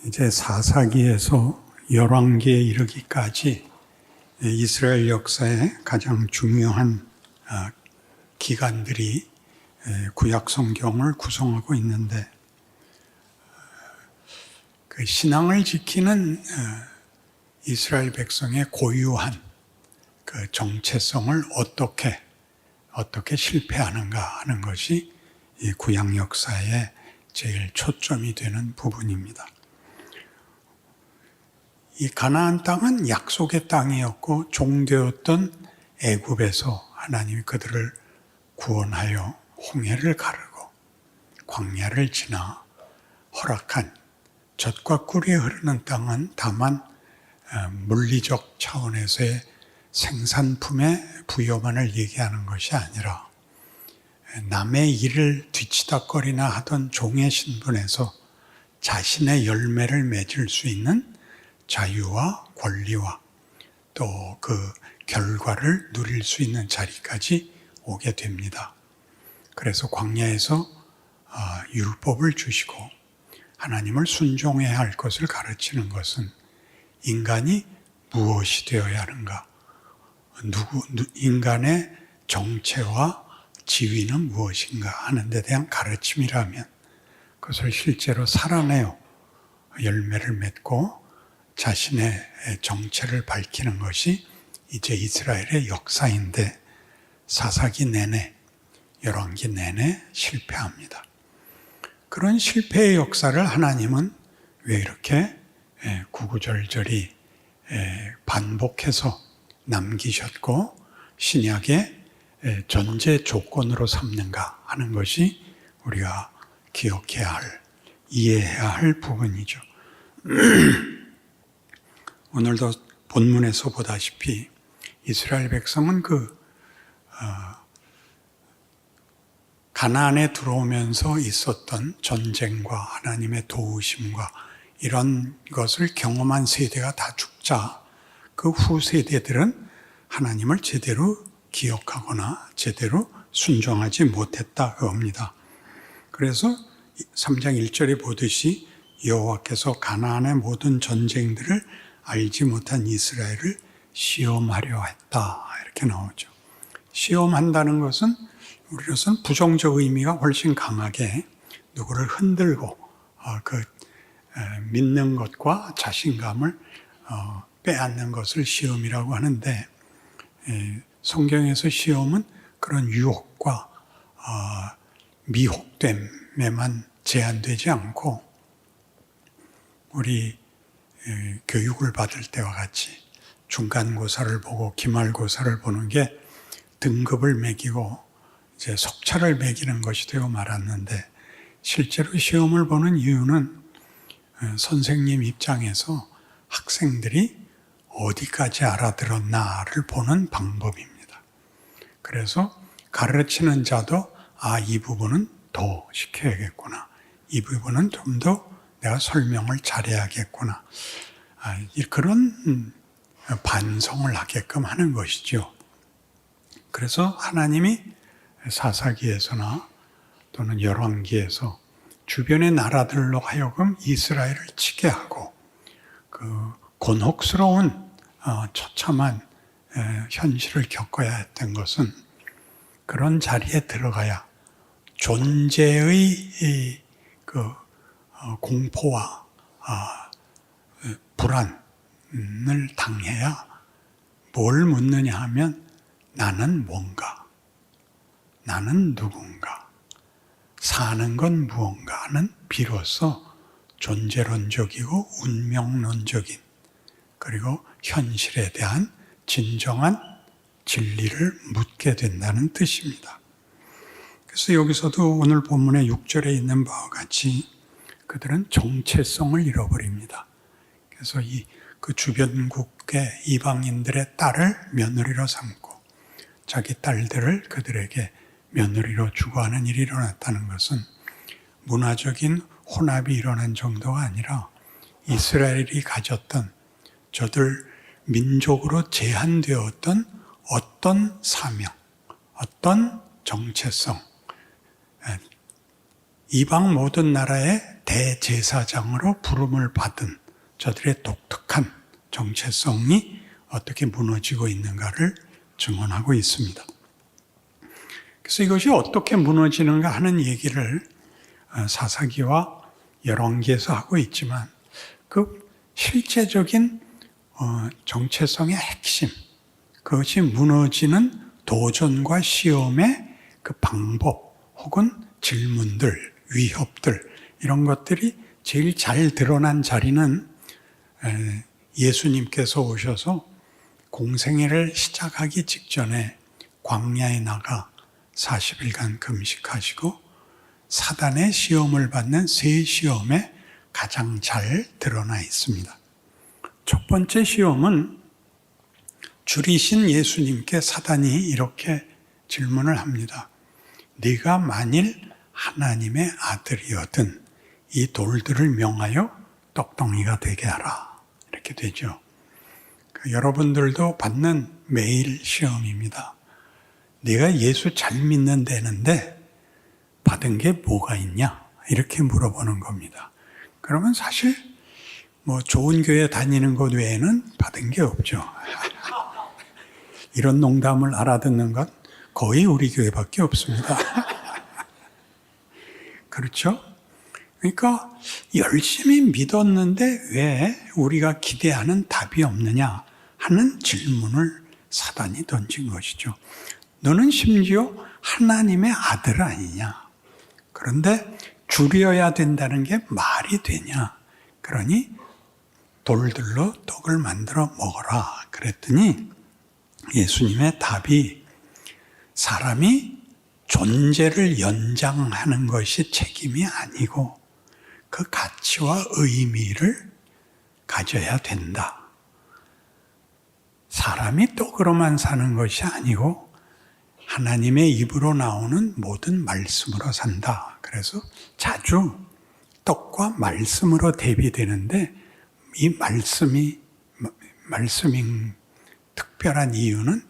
이제 사사기에서 열왕기에 이르기까지 이스라엘 역사의 가장 중요한 기간들이 구약 성경을 구성하고 있는데, 그 신앙을 지키는 이스라엘 백성의 고유한 그 정체성을 어떻게 실패하는가 하는 것이 이 구약 역사의 제일 초점이 되는 부분입니다. 이 가나안 땅은 약속의 땅이었고 종되었던 애굽에서 하나님이 그들을 구원하여 홍해를 가르고 광야를 지나 허락한 젖과 꿀이 흐르는 땅은 다만 물리적 차원에서의 생산품의 부여만을 얘기하는 것이 아니라 남의 일을 뒤치다거리나 하던 종의 신분에서 자신의 열매를 맺을 수 있는 자유와 권리와 또 그 결과를 누릴 수 있는 자리까지 오게 됩니다. 그래서 광야에서 율법을 주시고 하나님을 순종해야 할 것을 가르치는 것은 인간이 무엇이 되어야 하는가, 인간의 정체와 지위는 무엇인가 하는 데 대한 가르침이라면 그것을 실제로 살아내어 열매를 맺고 자신의 정체를 밝히는 것이 이제 이스라엘의 역사인데, 사사기 내내, 열왕기 내내 실패합니다. 그런 실패의 역사를 하나님은 왜 이렇게 구구절절히 반복해서 남기셨고 신약의 전제 조건으로 삼는가 하는 것이 우리가 기억해야 할, 이해해야 할 부분이죠. 오늘도 본문에서 보다시피 이스라엘 백성은 가나안에 들어오면서 있었던 전쟁과 하나님의 도우심과 이런 것을 경험한 세대가 다 죽자 그 후 세대들은 하나님을 제대로 기억하거나 제대로 순종하지 못했다 그겁니다. 그래서 3장 1절에 보듯이 여호와께서 가나안의 모든 전쟁들을 알지 못한 이스라엘을 시험하려 했다 이렇게 나오죠. 시험한다는 것은 우리로서는 부정적 의미가 훨씬 강하게 누구를 흔들고 믿는 것과 자신감을 빼앗는 것을 시험이라고 하는데, 성경에서 시험은 그런 유혹과 미혹됨에만 제한되지 않고 우리 교육을 받을 때와 같이 중간고사를 보고 기말고사를 보는 게 등급을 매기고 이제 속차를 매기는 것이 되어 말았는데, 실제로 시험을 보는 이유는 선생님 입장에서 학생들이 어디까지 알아들었나를 보는 방법입니다. 그래서 가르치는 자도 이 부분은 더 시켜야겠구나, 이 부분은 좀 더 내가 설명을 잘해야겠구나, 그런 반성을 하게끔 하는 것이죠. 그래서 하나님이 사사기에서나 또는 열왕기에서 주변의 나라들로 하여금 이스라엘을 치게 하고 그 곤혹스러운 처참한 현실을 겪어야 했던 것은 그런 자리에 들어가야 존재의 공포와 불안을 당해야 뭘 묻느냐 하면 나는 뭔가, 나는 누군가, 사는 건 무언가 하는 비로소 존재론적이고 운명론적인 그리고 현실에 대한 진정한 진리를 묻게 된다는 뜻입니다. 그래서 여기서도 오늘 본문의 6절에 있는 바와 같이 그들은 정체성을 잃어버립니다. 그래서 그 주변국의 이방인들의 딸을 며느리로 삼고 자기 딸들을 그들에게 며느리로 주고 하는 일이 일어났다는 것은 문화적인 혼합이 일어난 정도가 아니라 이스라엘이 가졌던 저들 민족으로 제한되었던 어떤 사명, 어떤 정체성, 이방 모든 나라의 대제사장으로 부름을 받은 저들의 독특한 정체성이 어떻게 무너지고 있는가를 증언하고 있습니다. 그래서 이것이 어떻게 무너지는가 하는 얘기를 사사기와 열왕기에서 하고 있지만 그 실제적인 정체성의 핵심, 그것이 무너지는 도전과 시험의 그 방법 혹은 질문들, 위협들 이런 것들이 제일 잘 드러난 자리는 예수님께서 오셔서 공생애를 시작하기 직전에 광야에 나가 40일간 금식하시고 사단의 시험을 받는 세 시험에 가장 잘 드러나 있습니다. 첫 번째 시험은 줄이신 예수님께 사단이 이렇게 질문을 합니다. 네가 만일 하나님의 아들이거든 이 돌들을 명하여 떡덩이가 되게 하라. 이렇게 되죠. 여러분들도 받는 매일 시험입니다. 네가 예수 잘 믿는다는데 받은 게 뭐가 있냐? 이렇게 물어보는 겁니다. 그러면 사실 뭐 좋은 교회 다니는 것 외에는 받은 게 없죠. 이런 농담을 알아듣는 건 거의 우리 교회밖에 없습니다. 그렇죠? 그러니까 열심히 믿었는데 왜 우리가 기대하는 답이 없느냐 하는 질문을 사단이 던진 것이죠. 너는 심지어 하나님의 아들 아니냐? 그런데 줄여야 된다는 게 말이 되냐? 그러니 돌들로 떡을 만들어 먹어라. 그랬더니 예수님의 답이 사람이 존재를 연장하는 것이 책임이 아니고 그 가치와 의미를 가져야 된다. 사람이 떡으로만 사는 것이 아니고 하나님의 입으로 나오는 모든 말씀으로 산다. 그래서 자주 떡과 말씀으로 대비되는데 이 말씀인 특별한 이유는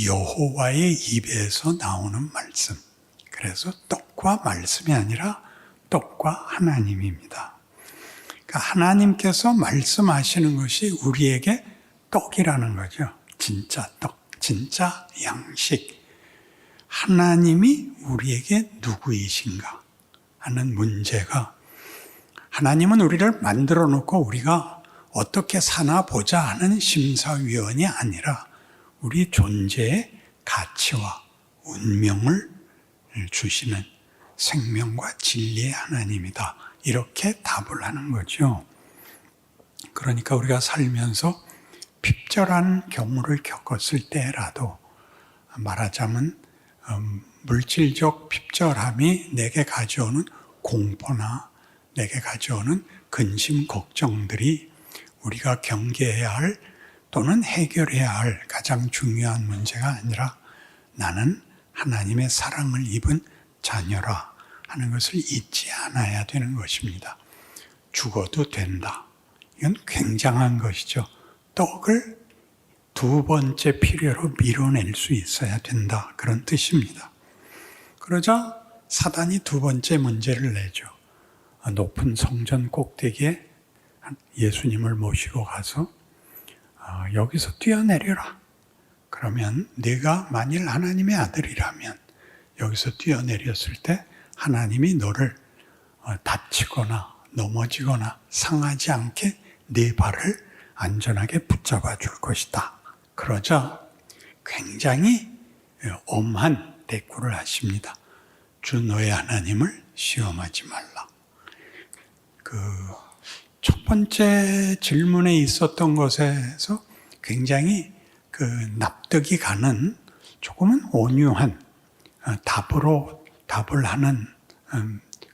여호와의 입에서 나오는 말씀. 그래서 떡과 말씀이 아니라 떡과 하나님입니다. 그러니까 하나님께서 말씀하시는 것이 우리에게 떡이라는 거죠. 진짜 떡, 진짜 양식. 하나님이 우리에게 누구이신가 하는 문제가 하나님은 우리를 만들어 놓고 우리가 어떻게 사나 보자 하는 심사위원이 아니라 우리 존재의 가치와 운명을 주시는 생명과 진리의 하나님이다. 이렇게 답을 하는 거죠. 그러니까 우리가 살면서 핍절한 경우를 겪었을 때라도 말하자면 물질적 핍절함이 내게 가져오는 공포나 내게 가져오는 근심, 걱정들이 우리가 경계해야 할 또는 해결해야 할 가장 중요한 문제가 아니라 나는 하나님의 사랑을 입은 자녀라 하는 것을 잊지 않아야 되는 것입니다. 죽어도 된다. 이건 굉장한 것이죠. 떡을 두 번째 필요로 밀어낼 수 있어야 된다. 그런 뜻입니다. 그러자 사단이 두 번째 문제를 내죠. 높은 성전 꼭대기에 예수님을 모시고 가서 여기서 뛰어내려라. 그러면 네가 만일 하나님의 아들이라면 여기서 뛰어내렸을 때 하나님이 너를 다치거나 넘어지거나 상하지 않게 네 발을 안전하게 붙잡아 줄 것이다. 그러자 굉장히 엄한 대꾸를 하십니다. 주 너의 하나님을 시험하지 말라. 첫 번째 질문에 있었던 것에서 굉장히 납득이 가는 조금은 온유한 답을 하는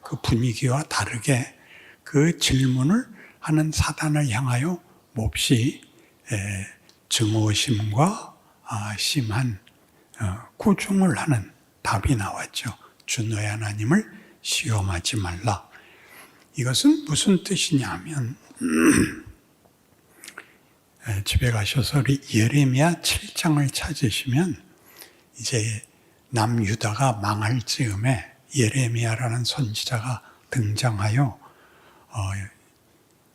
그 분위기와 다르게 그 질문을 하는 사단을 향하여 몹시 증오심과 심한 꾸중을 하는 답이 나왔죠. 주 너의 하나님을 시험하지 말라. 이것은 무슨 뜻이냐면 집에 가셔서 예레미야 7장을 찾으시면 이제 남유다가 망할 즈음에 예레미야라는 선지자가 등장하여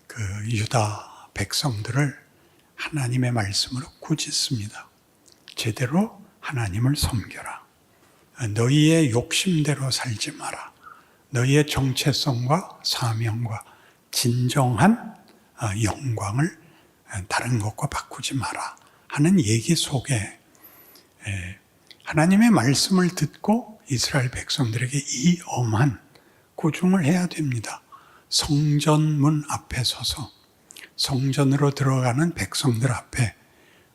그 유다 백성들을 하나님의 말씀으로 꾸짖습니다. 제대로 하나님을 섬겨라. 너희의 욕심대로 살지 마라. 너희의 정체성과 사명과 진정한 영광을 다른 것과 바꾸지 마라 하는 얘기 속에 하나님의 말씀을 듣고 이스라엘 백성들에게 이 엄한 고중을 해야 됩니다. 성전문 앞에 서서 성전으로 들어가는 백성들 앞에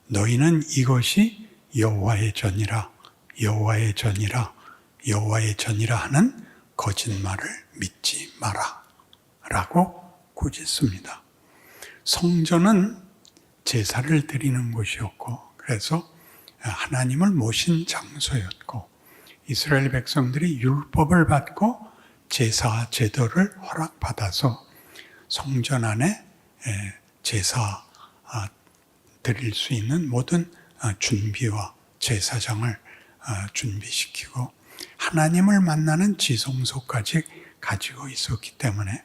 너희는 이것이 여호와의 전이라 여호와의 전이라 여호와의 전이라 하는 거짓말을 믿지 마라 라고 꾸짖습니다. 성전은 제사를 드리는 곳이었고 그래서 하나님을 모신 장소였고 이스라엘 백성들이 율법을 받고 제사 제도를 허락받아서 성전 안에 제사 드릴 수 있는 모든 준비와 제사장을 준비시키고 하나님을 만나는 지성소까지 가지고 있었기 때문에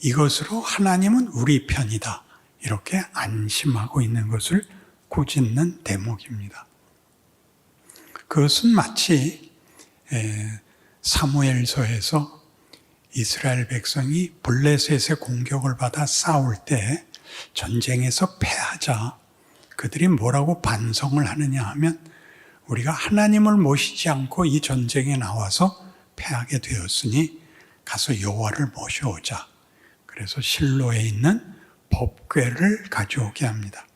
이것으로 하나님은 우리 편이다 이렇게 안심하고 있는 것을 꾸짖는 대목입니다. 그것은 마치 사무엘서에서 이스라엘 백성이 블레셋의 공격을 받아 싸울 때 전쟁에서 패하자 그들이 뭐라고 반성을 하느냐 하면 우리가 하나님을 모시지 않고 이 전쟁에 나와서 패하게 되었으니 가서 여호와를 모셔오자. 그래서 실로에 있는 법궤를 가져오게 합니다.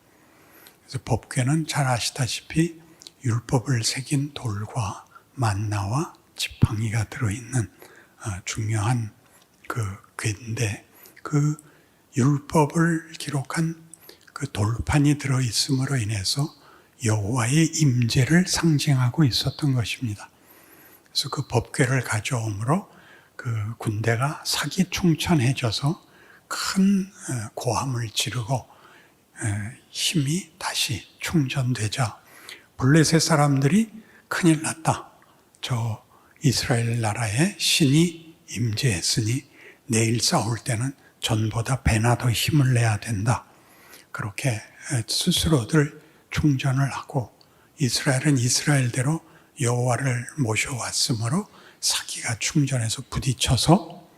그래서 법궤는 잘 아시다시피 율법을 새긴 돌과 만나와 지팡이가 들어있는 중요한 그 궤인데 그 율법을 기록한 그 돌판이 들어있음으로 인해서 여호와의 임재를 상징하고 있었던 것입니다. 그래서 그 법궤를 가져오므로 그 군대가 사기충천해져서 큰 고함을 지르고 힘이 다시 충전되자 블레셋 사람들이 큰일 났다. 저 이스라엘 나라에 신이 임재했으니 내일 싸울 때는 전보다 배나 더 힘을 내야 된다. 그렇게 스스로들 충전을 하고 이스라엘은 이스라엘대로 여호와를 모셔왔으므로 사기가 충전해서 부딪혀서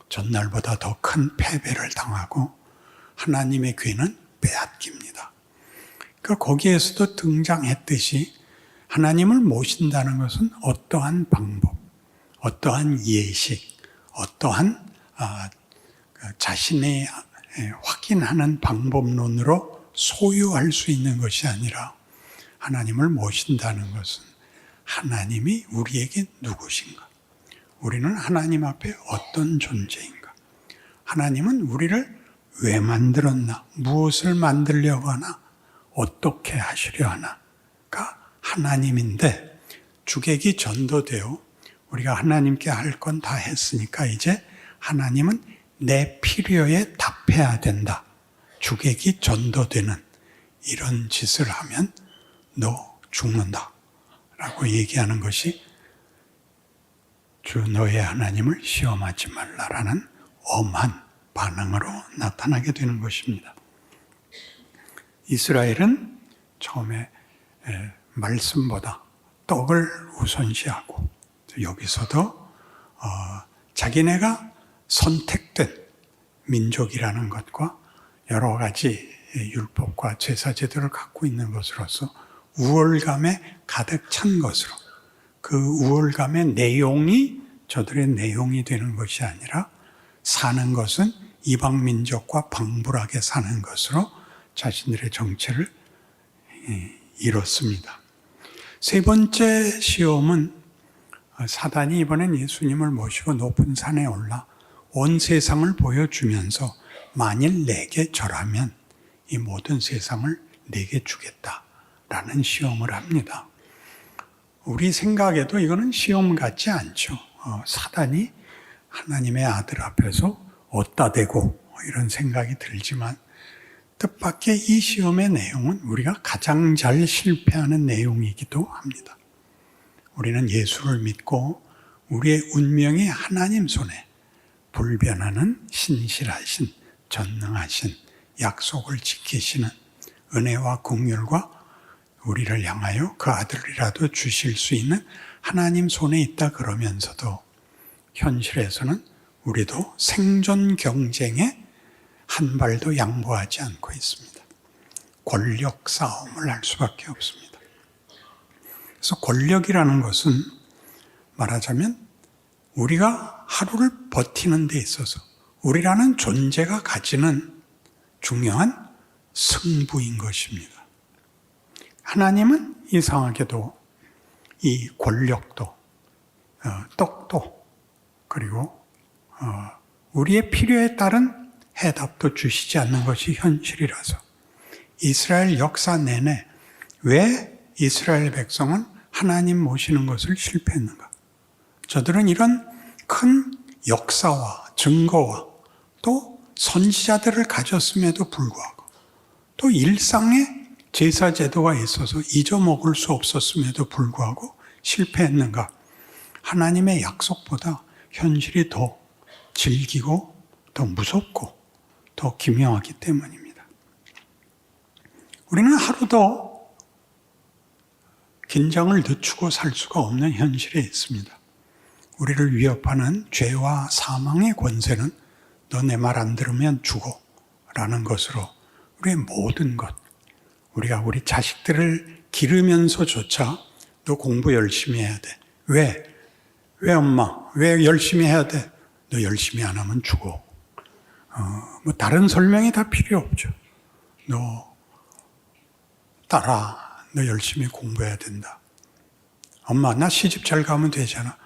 전날보다 더 큰 패배를 당하고 하나님의 귀는 빼앗깁니다. 그러니까 거기에서도 등장했듯이 하나님을 모신다는 것은 어떠한 방법, 어떠한 예식, 어떠한 자신의 확인하는 방법론으로 소유할 수 있는 것이 아니라 하나님을 모신다는 것은 하나님이 우리에게 누구신가? 우리는 하나님 앞에 어떤 존재인가? 하나님은 우리를 왜 만들었나? 무엇을 만들려고 하나? 어떻게 하시려 하나가 하나님인데 주객이 전도되어 우리가 하나님께 할 건 다 했으니까 이제 하나님은 내 필요에 답해야 된다. 주객이 전도되는 이런 짓을 하면 너 죽는다 라고 얘기하는 것이 주 너의 하나님을 시험하지 말라라는 엄한 반응으로 나타나게 되는 것입니다. 이스라엘은 처음에 말씀보다 떡을 우선시하고 여기서도 자기네가 선택된 민족이라는 것과 여러 가지 율법과 제사 제도를 갖고 있는 것으로서 우월감에 가득 찬 것으로 그 우월감의 내용이 저들의 내용이 되는 것이 아니라 사는 것은 이방 민족과 방불하게 사는 것으로 자신들의 정체를 이뤘습니다. 세 번째 시험은 사단이 이번엔 예수님을 모시고 높은 산에 올라 온 세상을 보여주면서 만일 내게 절하면 이 모든 세상을 내게 주겠다라는 시험을 합니다. 우리 생각에도 이거는 시험 같지 않죠. 사단이 하나님의 아들 앞에서 어디다 대고 이런 생각이 들지만 뜻밖의 이 시험의 내용은 우리가 가장 잘 실패하는 내용이기도 합니다. 우리는 예수를 믿고 우리의 운명이 하나님 손에 불변하는 신실하신 전능하신 약속을 지키시는 은혜와 긍휼과 우리를 향하여 그 아들이라도 주실 수 있는 하나님 손에 있다 그러면서도 현실에서는 우리도 생존 경쟁에 한 발도 양보하지 않고 있습니다. 권력 싸움을 할 수밖에 없습니다. 그래서 권력이라는 것은 말하자면 우리가 하루를 버티는 데 있어서 우리라는 존재가 가지는 중요한 승부인 것입니다. 하나님은 이상하게도 이 권력도 떡도 그리고 우리의 필요에 따른 해답도 주시지 않는 것이 현실이라서 이스라엘 역사 내내 왜 이스라엘 백성은 하나님 모시는 것을 실패했는가? 저들은 이런 큰 역사와 증거와 또 선지자들을 가졌음에도 불구하고 또 일상의 제사 제도가 있어서 잊어먹을 수 없었음에도 불구하고 실패했는가? 하나님의 약속보다 현실이 더 질기고 더 무섭고 더 기묘하기 때문입니다. 우리는 하루도 긴장을 늦추고 살 수가 없는 현실에 있습니다. 우리를 위협하는 죄와 사망의 권세는 너 내 말 안 들으면 죽어 라는 것으로 우리의 모든 것, 우리가 우리 자식들을 기르면서조차 너 공부 열심히 해야 돼. 왜? 왜 엄마? 왜 열심히 해야 돼? 너 열심히 안 하면 죽어. 뭐 다른 설명이 다 필요 없죠. 너 딸아, 너 열심히 공부해야 된다. 엄마, 나 시집 잘 가면 되잖아.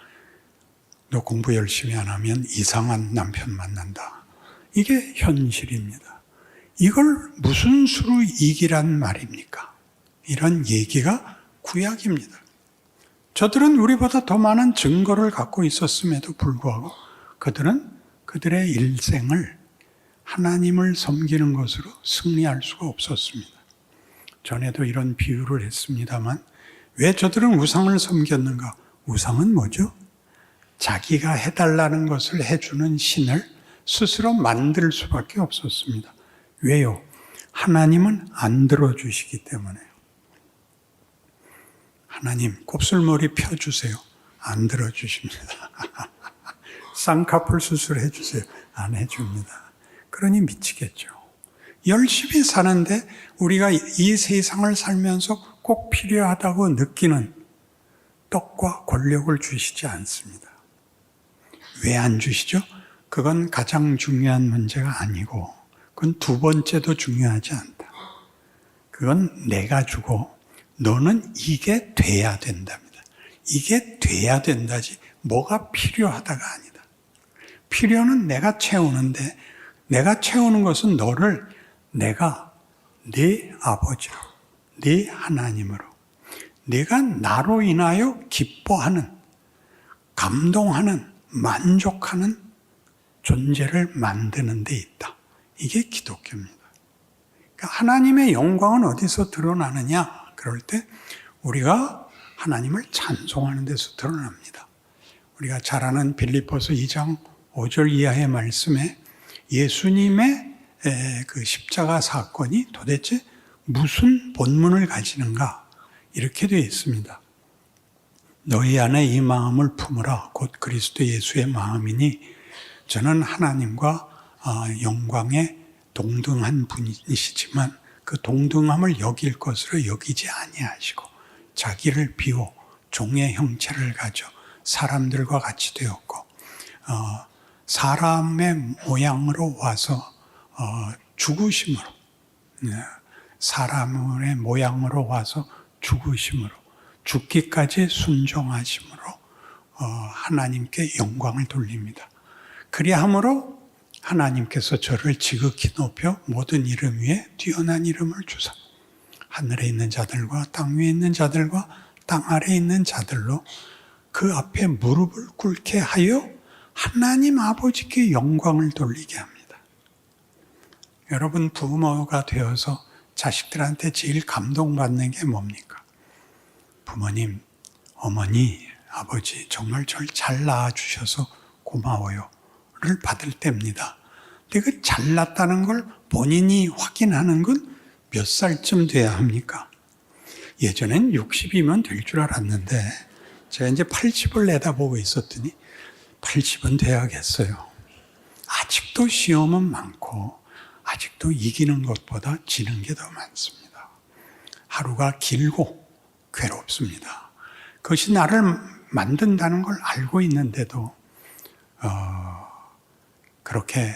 너 공부 열심히 안 하면 이상한 남편 만난다. 이게 현실입니다. 이걸 무슨 수로 이기란 말입니까? 이런 얘기가 구약입니다. 저들은 우리보다 더 많은 증거를 갖고 있었음에도 불구하고 그들은 그들의 일생을 하나님을 섬기는 것으로 승리할 수가 없었습니다. 전에도 이런 비유를 했습니다만 왜 저들은 우상을 섬겼는가? 우상은 뭐죠? 자기가 해달라는 것을 해주는 신을 스스로 만들 수밖에 없었습니다. 왜요? 하나님은 안 들어주시기 때문에요. 하나님, 곱슬머리 펴주세요. 안 들어주십니다. 쌍꺼풀 수술해 주세요. 안 해줍니다. 그러니 미치겠죠. 열심히 사는데 우리가 이 세상을 살면서 꼭 필요하다고 느끼는 떡과 권력을 주시지 않습니다. 왜 안 주시죠? 그건 가장 중요한 문제가 아니고 그건 두 번째도 중요하지 않다. 그건 내가 주고 너는 이게 돼야 된답니다. 이게 돼야 된다지 뭐가 필요하다가 아니다. 필요는 내가 채우는데 내가 채우는 것은 너를 내가 네 아버지로, 네 하나님으로 내가 나로 인하여 기뻐하는, 감동하는, 만족하는 존재를 만드는 데 있다. 이게 기독교입니다. 그러니까 하나님의 영광은 어디서 드러나느냐? 그럴 때 우리가 하나님을 찬송하는 데서 드러납니다. 우리가 잘 아는 빌립보서 2장 5절 이하의 말씀에 예수님의 그 십자가 사건이 도대체 무슨 본문을 가지는가? 이렇게 되어 있습니다. 너희 안에 이 마음을 품으라. 곧 그리스도 예수의 마음이니 저는 하나님과 영광에 동등한 분이시지만 그 동등함을 여길 것으로 여기지 아니하시고 자기를 비워 종의 형체를 가져 사람들과 같이 되었고 사람의 모양으로 와서 죽으심으로 사람의 모양으로 와서 죽으심으로 죽기까지 순종하심으로 하나님께 영광을 돌립니다. 그리함으로 하나님께서 저를 지극히 높여 모든 이름 위에 뛰어난 이름을 주사 하늘에 있는 자들과 땅 위에 있는 자들과 땅 아래에 있는 자들로 그 앞에 무릎을 꿇게 하여 하나님 아버지께 영광을 돌리게 합니다. 여러분 부모가 되어서 자식들한테 제일 감동받는 게 뭡니까? 부모님, 어머니, 아버지 정말 절 잘 낳아주셔서 고마워요 받을 때입니다. 근데 그 잘났다는 걸 본인이 확인하는 건 몇 살쯤 돼야 합니까? 예전엔 60이면 될 줄 알았는데 제가 이제 80을 내다보고 있었더니 80은 돼야겠어요. 아직도 시험은 많고 아직도 이기는 것보다 지는 게 더 많습니다. 하루가 길고 괴롭습니다. 그것이 나를 만든다는 걸 알고 있는데도 그렇게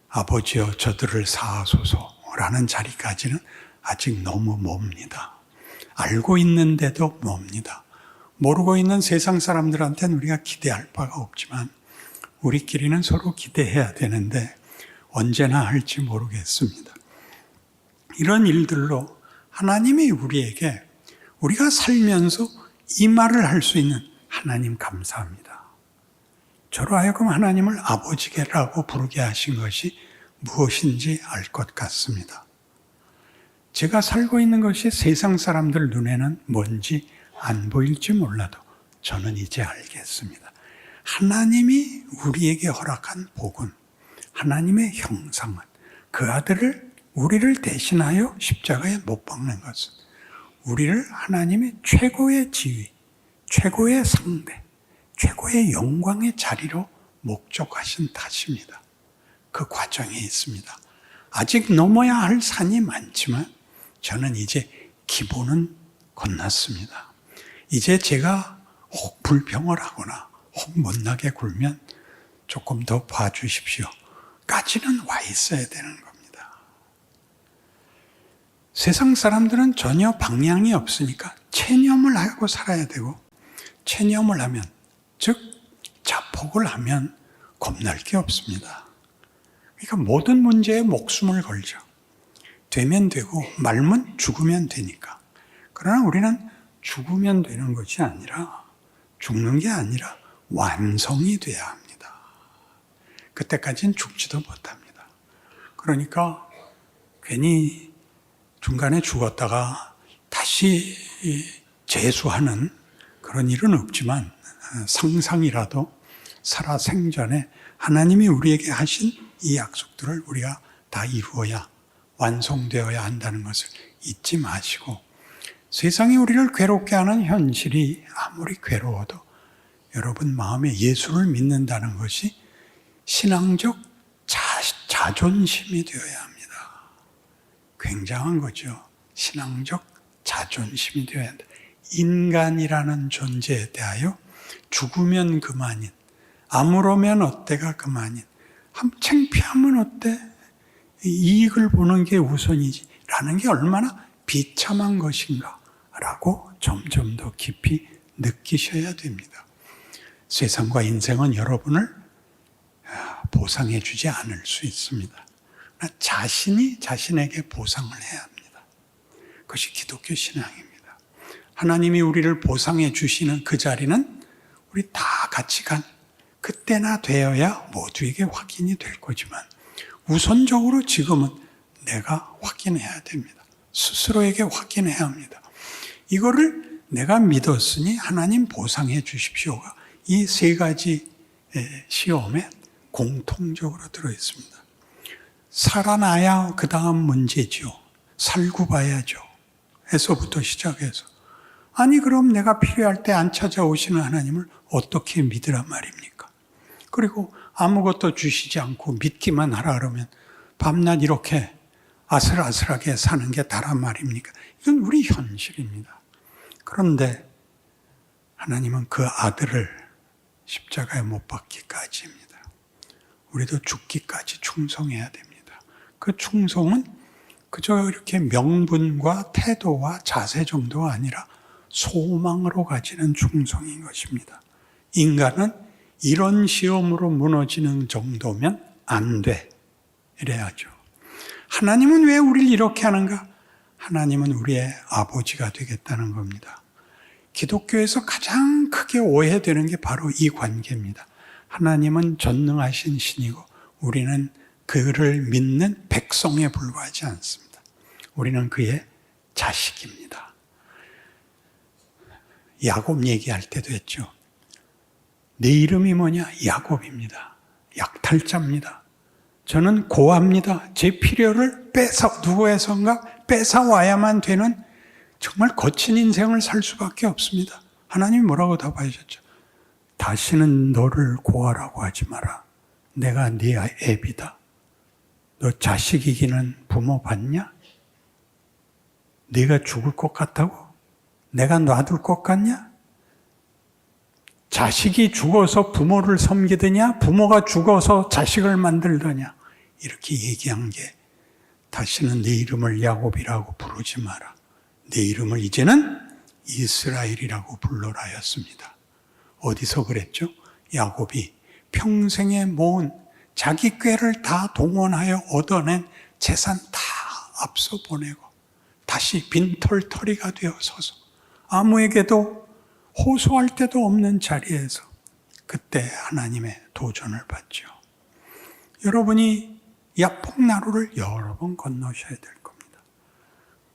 아버지여 저들을 사하소서라는 자리까지는 아직 너무 멉니다. 알고 있는데도 멉니다. 모르고 있는 세상 사람들한테는 우리가 기대할 바가 없지만 우리끼리는 서로 기대해야 되는데 언제나 할지 모르겠습니다. 이런 일들로 하나님이 우리에게 우리가 살면서 이 말을 할 수 있는 하나님 감사합니다. 저로 하여금 하나님을 아버지라고 부르게 하신 것이 무엇인지 알 것 같습니다. 제가 살고 있는 것이 세상 사람들 눈에는 뭔지 안 보일지 몰라도 저는 이제 알겠습니다. 하나님이 우리에게 허락한 복은, 하나님의 형상은, 그 아들을 우리를 대신하여 십자가에 못 박는 것은 우리를 하나님의 최고의 지위, 최고의 상대, 최고의 영광의 자리로 목적하신 탓입니다. 그 과정에 있습니다. 아직 넘어야 할 산이 많지만 저는 이제 기본은 건넜습니다. 이제 제가 혹 불평을 하거나 혹 못나게 굴면 조금 더 봐주십시오. 까지는 와 있어야 되는 겁니다. 세상 사람들은 전혀 방향이 없으니까 체념을 하고 살아야 되고, 체념을 하면, 즉 자폭을 하면 겁날 게 없습니다. 그러니까 모든 문제에 목숨을 걸죠. 되면 되고 말면 죽으면 되니까. 그러나 우리는 죽으면 되는 것이 아니라, 죽는 게 아니라 완성이 돼야 합니다. 그때까지는 죽지도 못합니다. 그러니까 괜히 중간에 죽었다가 다시 재수하는 그런 일은 없지만 상상이라도 살아생전에 하나님이 우리에게 하신 이 약속들을 우리가 다 이루어야, 완성되어야 한다는 것을 잊지 마시고, 세상이 우리를 괴롭게 하는 현실이 아무리 괴로워도 여러분 마음에 예수를 믿는다는 것이 신앙적 자존심이 되어야 합니다. 굉장한 거죠. 신앙적 자존심이 되어야 한다. 인간이라는 존재에 대하여 죽으면 그만인, 아무로면 어때가 그만인, 창피하면 어때? 이익을 보는 게 우선이지 라는 게 얼마나 비참한 것인가 라고 점점 더 깊이 느끼셔야 됩니다. 세상과 인생은 여러분을 보상해 주지 않을 수 있습니다. 자신이 자신에게 보상을 해야 합니다. 그것이 기독교 신앙입니다. 하나님이 우리를 보상해 주시는 그 자리는 우리 다 같이 간 그때나 되어야 모두에게 확인이 될 거지만 우선적으로 지금은 내가 확인해야 됩니다. 스스로에게 확인해야 합니다. 이거를 내가 믿었으니 하나님 보상해 주십시오가 이 세 가지 시험에 공통적으로 들어있습니다. 살아나야 그 다음 문제지요. 살고 봐야죠. 에서부터 시작해서. 아니 그럼 내가 필요할 때 안 찾아오시는 하나님을 어떻게 믿으란 말입니까? 그리고 아무것도 주시지 않고 믿기만 하라 그러면 밤낮 이렇게 아슬아슬하게 사는 게 다란 말입니까? 이건 우리 현실입니다. 그런데 하나님은 그 아들을 십자가에 못 박기까지입니다. 우리도 죽기까지 충성해야 됩니다. 그 충성은 그저 이렇게 명분과 태도와 자세 정도가 아니라 소망으로 가지는 충성인 것입니다. 인간은 이런 시험으로 무너지는 정도면 안 돼. 이래야죠. 하나님은 왜 우리를 이렇게 하는가? 하나님은 우리의 아버지가 되겠다는 겁니다. 기독교에서 가장 크게 오해되는 게 바로 이 관계입니다. 하나님은 전능하신 신이고 우리는 그를 믿는 백성에 불과하지 않습니다. 우리는 그의 자식입니다. 야곱 얘기할 때도 했죠. 내 이름이 뭐냐? 야곱입니다. 약탈자입니다. 저는 고아입니다. 제 필요를 누구에선가 뺏어와야만 되는 정말 거친 인생을 살 수밖에 없습니다. 하나님이 뭐라고 답하셨죠? 다시는 너를 고아라고 하지 마라. 내가 네 애비다. 너 자식 이기는 부모 봤냐? 네가 죽을 것 같다고? 내가 놔둘 것 같냐? 자식이 죽어서 부모를 섬기더냐? 부모가 죽어서 자식을 만들더냐? 이렇게 얘기한 게 다시는 내 이름을 야곱이라고 부르지 마라. 내 이름을 이제는 이스라엘이라고 불러라였습니다. 어디서 그랬죠? 야곱이 평생에 모은 자기 꾀를 다 동원하여 얻어낸 재산 다 앞서 보내고 다시 빈털터리가 되어 서서 아무에게도 호소할 데도 없는 자리에서 그때 하나님의 도전을 받죠. 여러분이 야복나루를 여러 번 건너셔야 될 겁니다.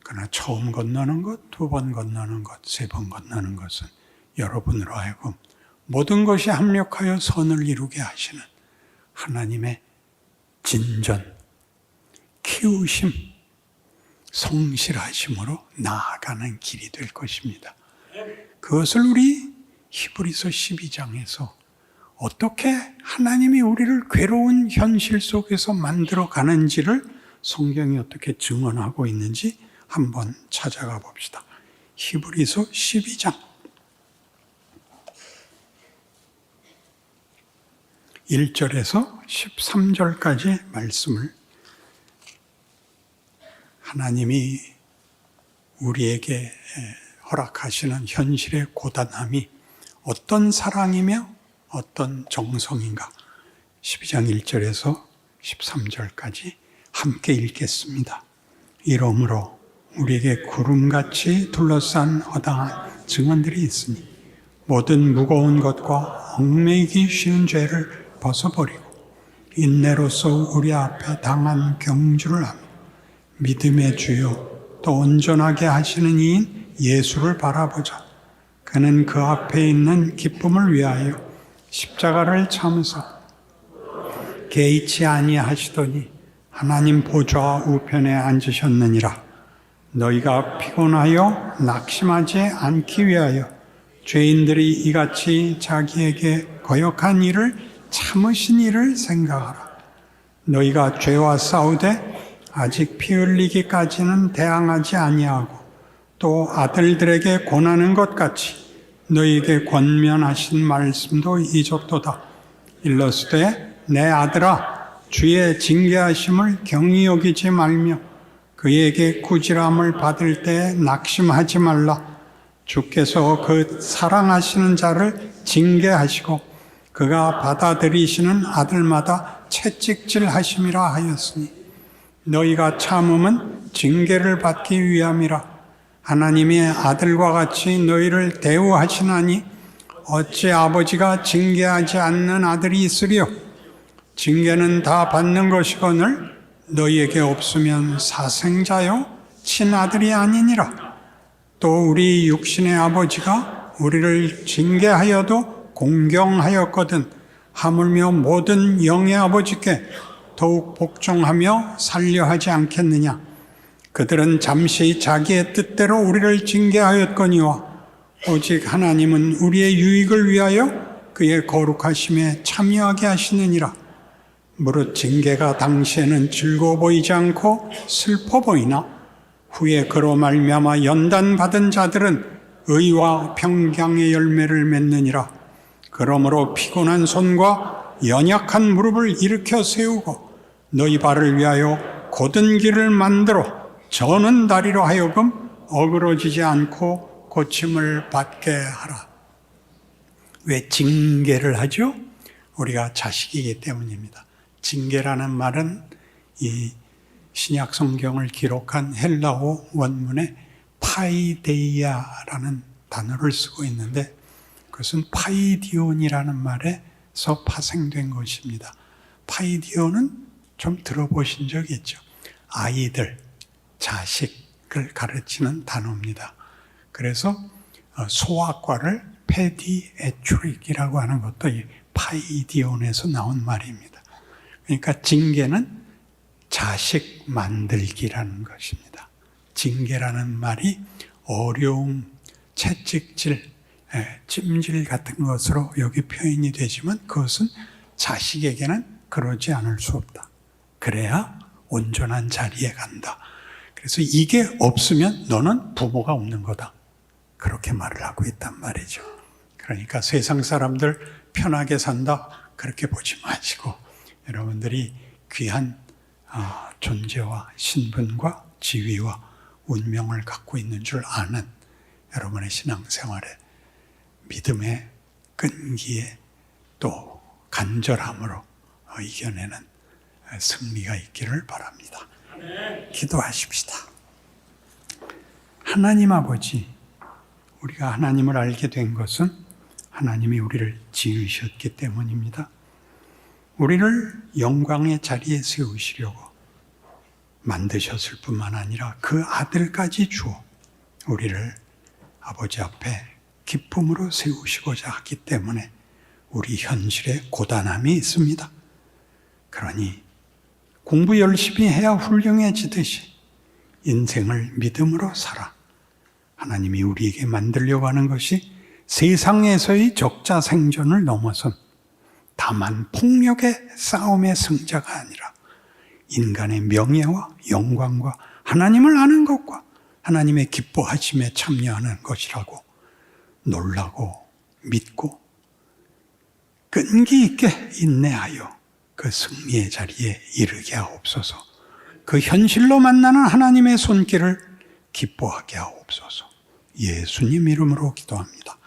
그러나 처음 건너는 것, 두 번 건너는 것, 세 번 건너는 것은 여러분으로 하여금 모든 것이 합력하여 선을 이루게 하시는 하나님의 진전, 키우심, 성실하심으로 나아가는 길이 될 것입니다. 그것을 우리 히브리서 12장에서 어떻게 하나님이 우리를 괴로운 현실 속에서 만들어 가는지를 성경이 어떻게 증언하고 있는지 한번 찾아가 봅시다. 히브리서 12장 1절에서 13절까지 말씀을 하나님이 우리에게 허락하시는 현실의 고단함이 어떤 사랑이며 어떤 정성인가 12장 1절에서 13절까지 함께 읽겠습니다. 이러므로 우리에게 구름같이 둘러싼 허당한 증언들이 있으니 모든 무거운 것과 얽매이기 쉬운 죄를 벗어버리고 인내로서 우리 앞에 당한 경주를 하며 믿음의 주요 또 온전하게 하시는 이인 예수를 바라보자. 그는 그 앞에 있는 기쁨을 위하여 십자가를 참으사 개의치 아니하시더니 하나님 보좌 우편에 앉으셨느니라. 너희가 피곤하여 낙심하지 않기 위하여 죄인들이 이같이 자기에게 거역한 일을 참으신 일을 생각하라. 너희가 죄와 싸우되 아직 피 흘리기까지는 대항하지 아니하고 또 아들들에게 권하는 것 같이 너희에게 권면하신 말씀도 잊었도다. 일러스되 내 아들아 주의 징계하심을 경히 여기지 말며 그에게 꾸지람을 받을 때 낙심하지 말라. 주께서 그 사랑하시는 자를 징계하시고 그가 받아들이시는 아들마다 채찍질하심이라 하였으니 너희가 참음은 징계를 받기 위함이라. 하나님의 아들과 같이 너희를 대우하시나니 어찌 아버지가 징계하지 않는 아들이 있으리요? 징계는 다 받는 것이거늘 너희에게 없으면 사생자요 친아들이 아니니라. 또 우리 육신의 아버지가 우리를 징계하여도 공경하였거든 하물며 모든 영의 아버지께 더욱 복종하며 살려하지 않겠느냐. 그들은 잠시 자기의 뜻대로 우리를 징계하였거니와 오직 하나님은 우리의 유익을 위하여 그의 거룩하심에 참여하게 하시느니라. 무릇 징계가 당시에는 즐거워 보이지 않고 슬퍼 보이나 후에 그로 말미암아 연단받은 자들은 의와 평강의 열매를 맺느니라. 그러므로 피곤한 손과 연약한 무릎을 일으켜 세우고 너희 발을 위하여 곧은 길을 만들어 저는 다리로 하여금 어그러지지 않고 고침을 받게 하라. 왜 징계를 하죠? 우리가 자식이기 때문입니다. 징계라는 말은 이 신약 성경을 기록한 헬라어 원문에 파이데이아라는 단어를 쓰고 있는데 그것은 파이디온이라는 말에서 파생된 것입니다. 파이디온은 좀 들어보신 적 있죠? 아이들, 자식을 가르치는 단어입니다. 그래서 소아과를 페디애츄릭이라고 하는 것도 이 파이디온에서 나온 말입니다. 그러니까 징계는 자식 만들기라는 것입니다. 징계라는 말이 어려움, 채찍질, 찜질 같은 것으로 여기 표현이 되지만 그것은 자식에게는 그러지 않을 수 없다. 그래야 온전한 자리에 간다. 그래서 이게 없으면 너는 부모가 없는 거다. 그렇게 말을 하고 있단 말이죠. 그러니까 세상 사람들 편하게 산다 그렇게 보지 마시고 여러분들이 귀한 존재와 신분과 지위와 운명을 갖고 있는 줄 아는 여러분의 신앙생활에 믿음의 끈기에 또 간절함으로 이겨내는 승리가 있기를 바랍니다. 기도하십시다. 하나님 아버지, 우리가 하나님을 알게 된 것은 하나님이 우리를 지으셨기 때문입니다. 우리를 영광의 자리에 세우시려고 만드셨을 뿐만 아니라 그 아들까지 주어 우리를 아버지 앞에 기쁨으로 세우시고자 하기 때문에 우리 현실에 고단함이 있습니다. 그러니 공부 열심히 해야 훌륭해지듯이 인생을 믿음으로 살아. 하나님이 우리에게 만들려고 하는 것이 세상에서의 적자 생존을 넘어선 다만 폭력의 싸움의 승자가 아니라 인간의 명예와 영광과 하나님을 아는 것과 하나님의 기뻐하심에 참여하는 것이라고 놀라고 믿고 끈기 있게 인내하여 그 승리의 자리에 이르게 하옵소서. 그 현실로 만나는 하나님의 손길을 기뻐하게 하옵소서. 예수님 이름으로 기도합니다.